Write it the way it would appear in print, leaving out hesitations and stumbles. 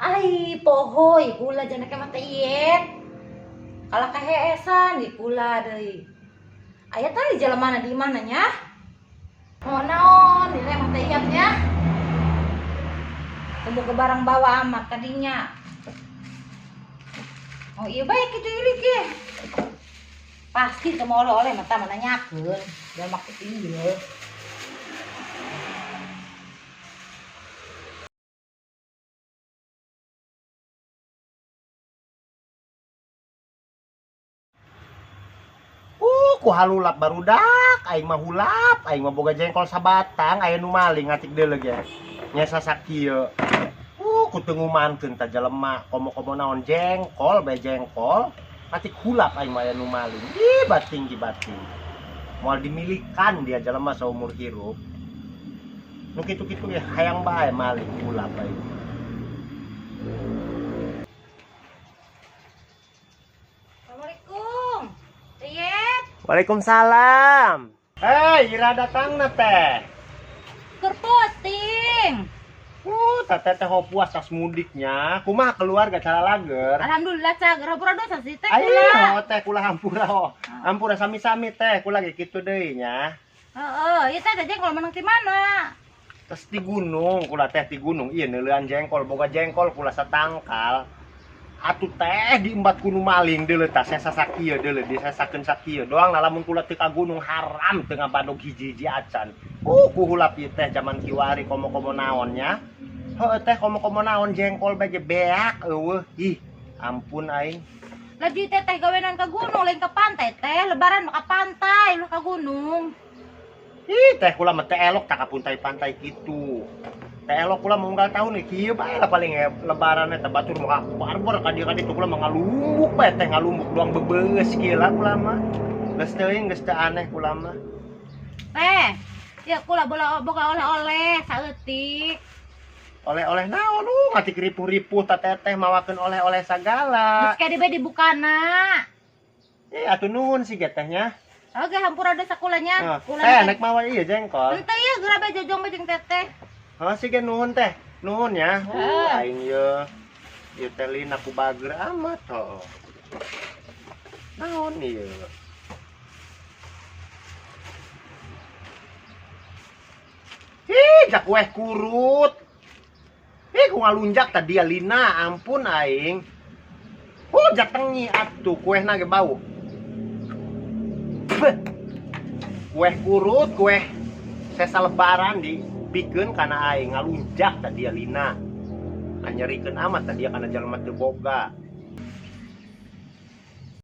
Ai pohoy kula jana ke mata iet. Kalau keheesan di kula deui. Aya tadi jalan mana di mananya? Oh naon, di mata ietnya. Temu ke barang bawa amat tadinya. Oh iya baik itu ieu ge. Pasti temu oleh-oleh mata mana nyakeun. Da maksud ieu. Ku halulap barudak, aing mah hulap, aing mah boga jengkol sabatang, aya nu maling ngatik deuleu ge. Nya sasakieu. Ku teu ngumankeun ta jelema, komo-komo naon jengkol, bae jengkol, ngatik hulap aing mah aya nu maling. Ih, bating ki bating. Moal dimilikan dia jelema saumur hirup. Nu kitu-kitu ge hayang bae maling hulap aing. Assalamualaikum. Iet. Waalaikumsalam. Ira datangna teh. Keur posting. Teteh teh ho puas tas mudiknya. Kumaha keluarga cara lager? Alhamdulillah cak hampura dosa sih teh Ayo kula. teh kula hampura ho. Hampura sami-sami teh kula ge kitu deui nya. Heeh, ieu teh jengkol menang ti mana? Tes di gunung, kula teh di gunung ieu neuleuan jengkol, boga jengkol kula satangkal. Atuh teh diembat kuno maling deuleu tah saya sakieu deuleu disasakeun sakieu doang lamun kula teu ka gunung haram teu ngabadog hiji-hiji acan. Ku hulap ieu teh zaman kiwari komo-komo naonnya. Heuh teh komo-komo naon jengkol bae ge beak eueuh. Ih, ampun aing. Lagi teh gawenan ke gunung lain ke pantai teh, lebaran mah ka pantai, lu ka gunung. Ih, teh kula mah teh elok tak ka pantai kitu. Teh elok kula munggal tahun nih kieu bae lah paling lebaran eta batur mah barbar ka dieu kaditu kula mah ngalumbuk bae teh ngalumbuk doang bebeus kieu lah kula mah. Geus teuing geus teu aneh kula mah. Teh, ya kula boga oleh-oleh saeutik. Oleh-oleh naon ngatik ripuh-ripuh ta teteh mawakeun oleh-oleh sagala. Geus kade bae dibukana. Atuh nuhun sih getehnya. Oke, hampura dosa kulanya. Teh nek mawa ieu jengkol. Henteu ieu geura bae jojong bae jeung teteh. Sige nuhun teh. Nuhun ya. Heeh. Aing ieu teh lina ku bager amat ho. Naon ieu? Jak kueh kurut. Ku ngalunjak tadi dia lina, ampun aing. Jak tengi atuh kuehna ge bau. Kueh kurut, kueh sesa lebaran dipikeun kana aing ngalunjak tadi dia lina. Anyerikeun amat tadi kana jelema teu boga.